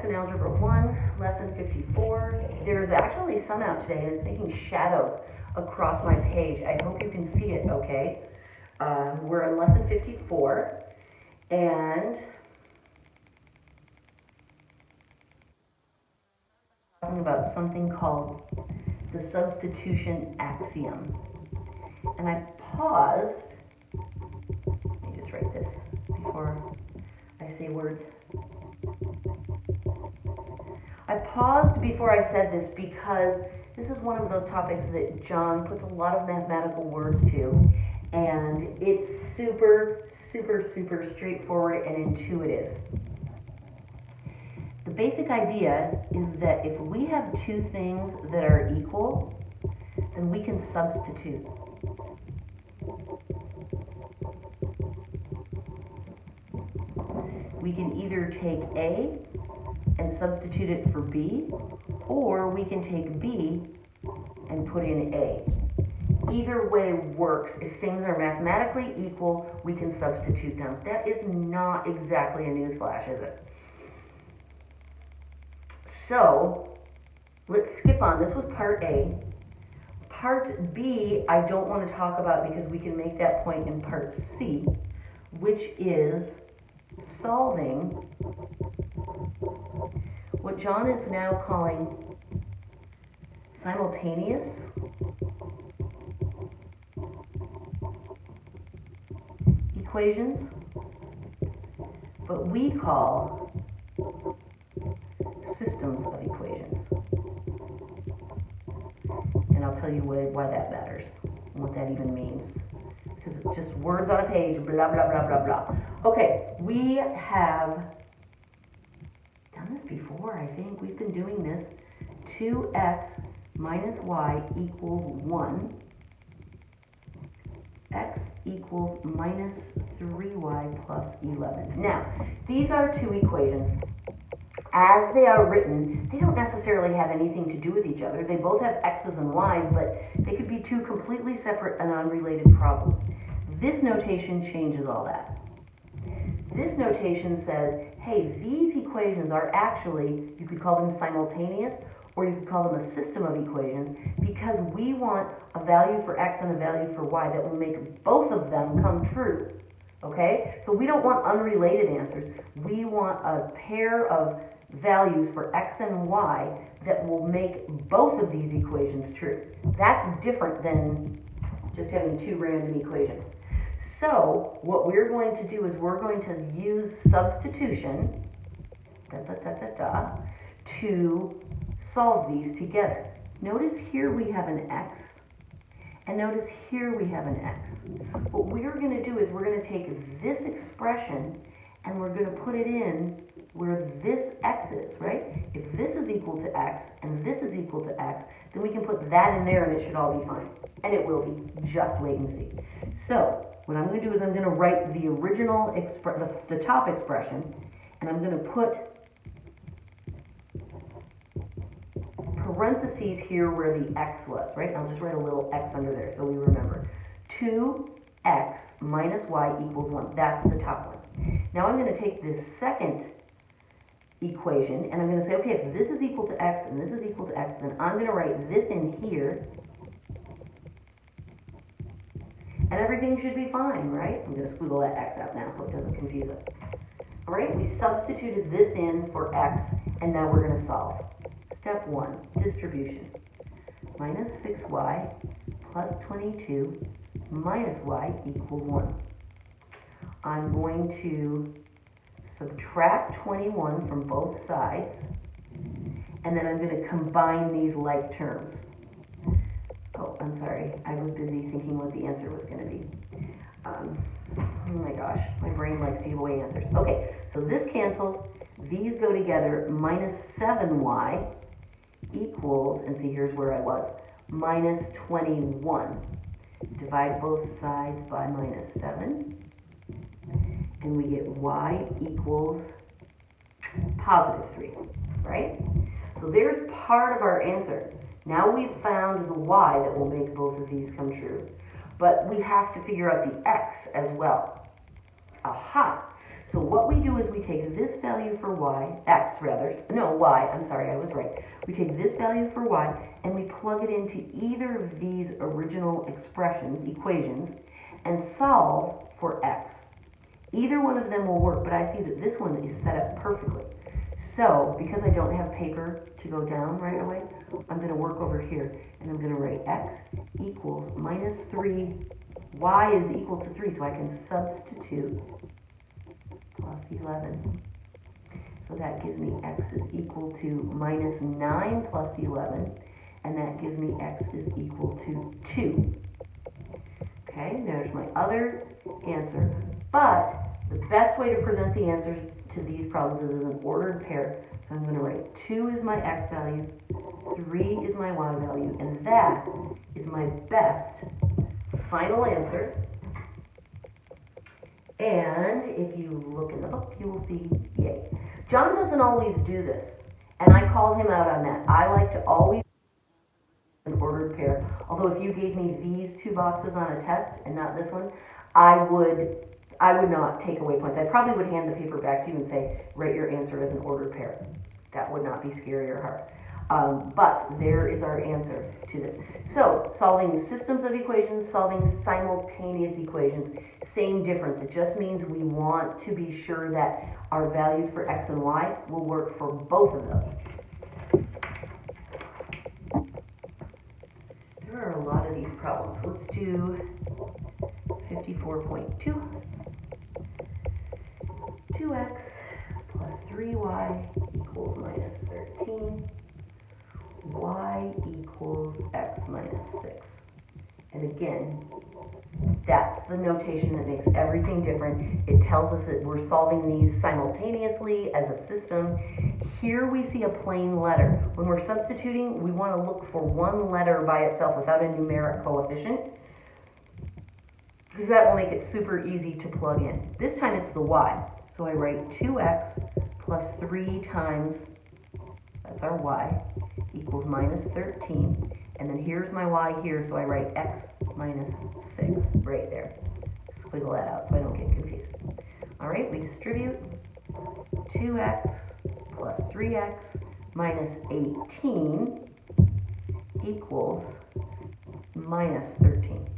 in Algebra 1, Lesson 54. There's actually sun out today and it's making shadows across my page. I hope you can see it okay. We're in Lesson 54 and talking about something called the Substitution Axiom. And I paused, let me just write this before I say words. I paused before I said this because this is one of those topics that John puts a lot of mathematical words to, and it's super straightforward and intuitive. The basic idea is that if we have two things that are equal, then we can substitute. We can either take A and substitute it for B, or we can take B and put in A. Either way works. If things are mathematically equal, we can substitute them. That is not exactly a newsflash, is it? So, let's skip on. This was part A. Part B, I don't want to talk about because we can make that point in part C, which is solving what John is now calling simultaneous equations, but we call systems of equations. And I'll tell you why that matters and what that even means. Because it's just words on a page, blah, blah, blah, blah, blah. Okay, we have done this before, I think. We've been doing this. 2x minus y equals 1. X equals minus 3y plus 11. Now, these are two equations. As they are written, they don't necessarily have anything to do with each other. They both have x's and y's, but they could be two completely separate and unrelated problems. This notation changes all that. This notation says, hey, these equations are actually, you could call them simultaneous, or you could call them a system of equations, because we want a value for x and a value for y that will make both of them come true. Okay? So we don't want unrelated answers. We want a pair of values for x and y that will make both of these equations true. That's different than just having two random equations. So what we're going to do is we're going to use substitution to solve these together. Notice here we have an x, and notice here we have an x. What we're going to do is we're going to take this expression and we're going to put it in where this x is, right? If this is equal to x and this is equal to x, then we can put that in there and it should all be fine. And it will be. Just wait and see. So what I'm going to do is I'm going to write the original, the top expression, and I'm going to put parentheses here where the x was, right? I'll just write a little x under there so we remember. 2x minus y equals 1. That's the top one. Now I'm going to take this second equation and I'm going to say, okay, if this is equal to x and this is equal to x, then I'm going to write this in here and everything should be fine, right? I'm going to squiggle that x out now so it doesn't confuse us. All right, we substituted this in for x and now we're going to solve. Step 1, distribution. Minus 6y plus 22 minus y equals 1. I'm going to subtract 21 from both sides, and then I'm going to combine these like terms. Oh, I'm sorry. I was busy thinking what the answer was going to be. Oh my gosh, my brain likes to give away answers. Okay, so this cancels. These go together. Minus 7y equals, and see, here's where I was, minus 21. Divide both sides by minus 7. And we get y equals positive 3, right? So there's part of our answer. Now we've found the y that will make both of these come true. But we have to figure out the x as well. Aha! So what we do is we take this value for y, x rather, no, y, I'm sorry, I was right. We take this value for y and we plug it into either of these original equations, and solve for x. Either one of them will work, but I see that this one is set up perfectly. So, because I don't have paper to go down right away, I'm going to work over here, and I'm going to write x equals minus 3, y is equal to 3, so I can substitute plus 11. So that gives me x is equal to minus 9 plus 11, and that gives me x is equal to 2. Okay, there's my other answer, but the best way to present the answers to these problems is as an ordered pair. So I'm going to write 2 is my x value, 3 is my y value, and that is my best final answer. And if you look in the book, you will see, yay. John doesn't always do this, and I called him out on that. I like to always an ordered pair. Although if you gave me these two boxes on a test and not this one, I would not take away points. I probably would hand the paper back to you and say, write your answer as an ordered pair. That would not be scary or hard. But there is our answer to this. So, solving systems of equations, solving simultaneous equations, same difference. It just means we want to be sure that our values for x and y will work for both of those. There are a lot of these problems. Let's do 54.2. 2x plus 3y equals minus 13. Y equals x minus 6. And again, that's the notation that makes everything different. It tells us that we're solving these simultaneously as a system. Here we see a plain letter. When we're substituting, we want to look for one letter by itself without a numeric coefficient, because that will make it super easy to plug in. This time it's the y. So I write 2x plus 3 times, that's our y, equals minus 13. And then here's my y here, so I write x minus 6 right there. Squiggle that out so I don't get confused. All right, we distribute 2x plus 3x minus 18 equals minus 13.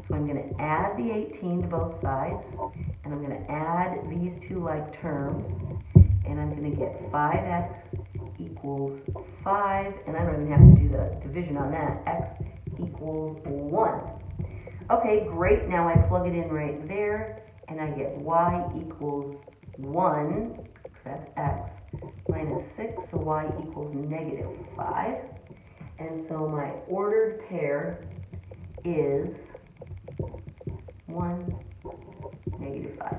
So I'm going to add the 18 to both sides, and I'm going to add these two like terms, and I'm going to get 5x equals 5, and I don't even have to do the division on that, x equals 1. Okay, great, now I plug it in right there, and I get y equals 1, that's x, minus 6, so y equals negative 5. And so my ordered pair is 1, negative 5.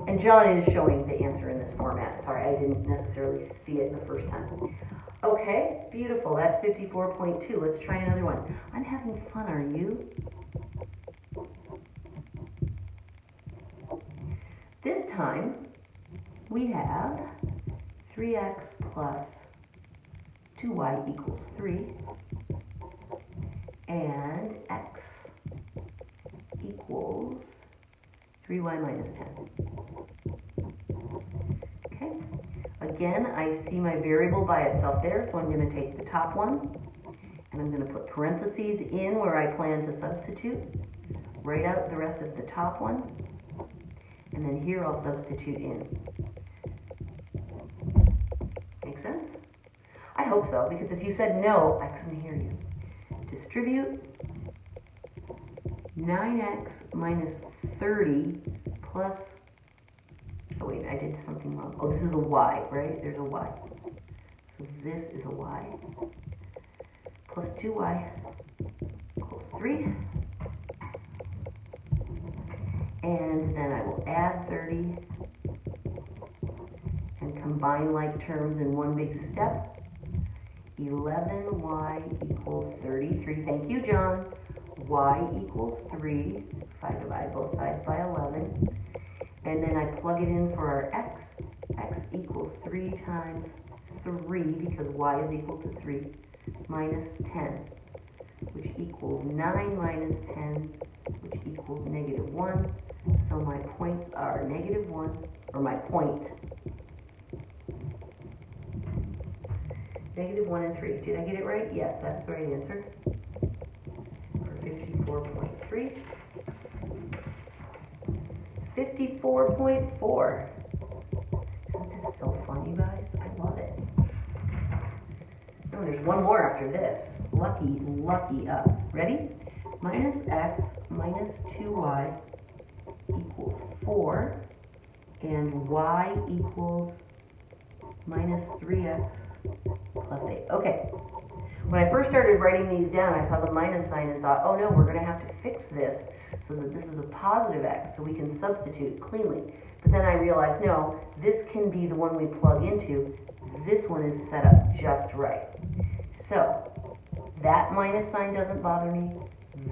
And John is showing the answer in this format. Sorry, I didn't necessarily see it the first time. Okay, beautiful. That's 54.2. Let's try another one. I'm having fun, are you? This time, we have 3x plus 2y equals 3, and x equals 3y minus 10. Okay, again, I see my variable by itself there, so I'm going to take the top one, and I'm going to put parentheses in where I plan to substitute, write out the rest of the top one, and then here I'll substitute in. Make sense? I hope so, because if you said no, I couldn't hear you. Distribute 9x minus 30 plus, oh wait, I did something wrong. Oh, this is a y, right? There's a y. So this is a y. Plus 2y equals 3. And then I will add 30 and combine like terms in one big step. 11y equals 33. Thank you, John. Y equals 3. If I divide both sides by 11. And then I plug it in for our x. X equals 3 times 3, because y is equal to 3, minus 10, which equals 9 minus 10, which equals negative 1. So my points are -1, or my point. -1 and 3. Did I get it right? Yes, that's the right answer. For 54.3. 54.4. Isn't this so fun, you guys? I love it. Oh, there's one more after this. Lucky, lucky us. Ready? Minus x minus 2y equals 4, and y equals minus 3x plus 8. Okay. When I first started writing these down, I saw the minus sign and thought, oh no, we're going to have to fix this so that this is a positive x, so we can substitute cleanly. But then I realized, no, this can be the one we plug into. This one is set up just right. So, that minus sign doesn't bother me.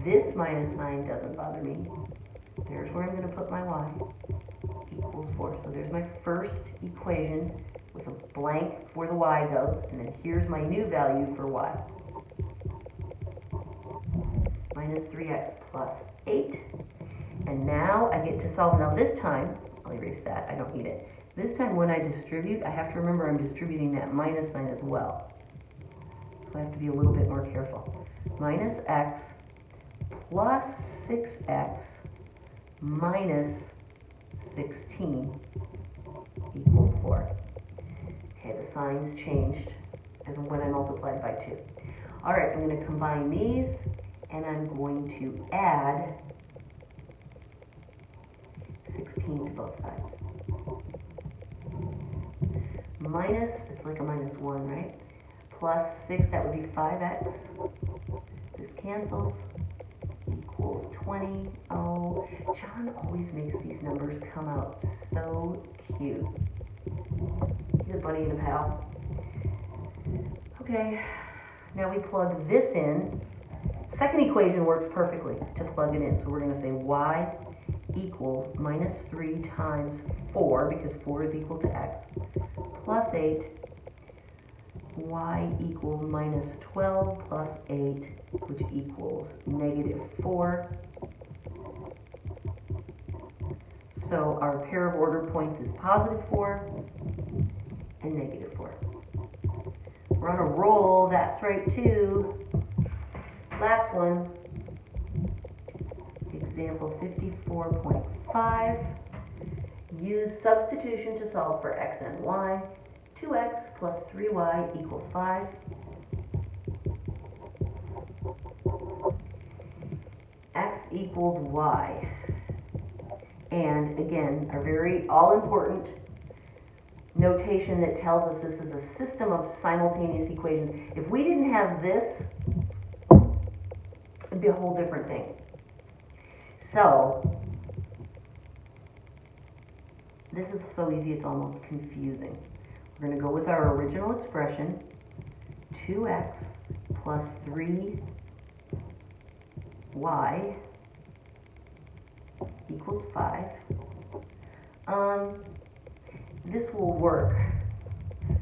This minus sign doesn't bother me. There's where I'm going to put my y, equals 4. So there's my first equation with a blank where the y goes, and then here's my new value for y. Minus 3x plus 8. And now I get to solve. Now this time, I'll erase that, I don't need it. This time when I distribute, I have to remember I'm distributing that minus sign as well. So I have to be a little bit more careful. Minus x plus 6x minus 16 equals 4. Okay, the signs changed as when I multiplied by 2. All right, I'm going to combine these, and I'm going to add 16 to both sides. Minus, it's like a minus 1, right? Plus 6, that would be 5x. This cancels. Equals 20. Oh, John always makes these numbers come out so cute. He's a buddy and a pal. Okay, now we plug this in. Second equation works perfectly to plug it in. So we're going to say y equals minus 3 times 4, because 4 is equal to x, plus 8. Y equals minus 12 plus 8, which equals -4. So our pair of ordered points is +4 and -4. We're on a roll, that's right too. Last one, example 54.5. Use substitution to solve for x and y. 2x plus 3y equals 5. X equals y. And again, a very all-important notation that tells us this is a system of simultaneous equations. If we didn't have this, it'd be a whole different thing. So, this is so easy it's almost confusing. We're going to go with our original expression, 2x plus 3y equals 5. This will work.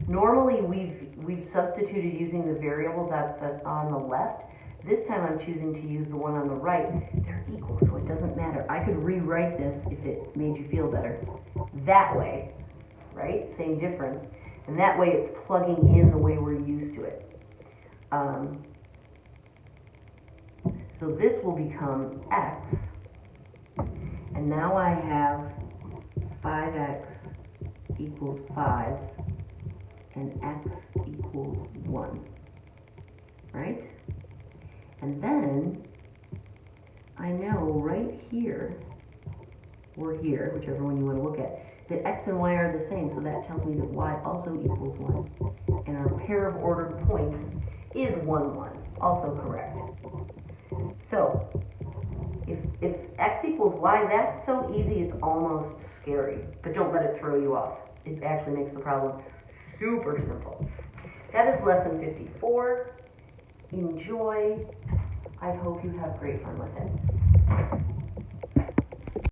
Normally we've substituted using the variable that's on the left. This time I'm choosing to use the one on the right. They're equal, so it doesn't matter. I could rewrite this if it made you feel better. That way, right? Same difference. And that way it's plugging in the way we're used to it. So this will become x. And now I have 5x equals 5 and x equals 1. Right? And then I know right here, or here, whichever one you want to look at, that x and y are the same, so that tells me that y also equals 1. And our pair of ordered points is 1, 1, also correct. So, if x equals y, that's so easy it's almost scary. But don't let it throw you off. It actually makes the problem super simple. That is lesson 54. Enjoy. I hope you have great fun with it.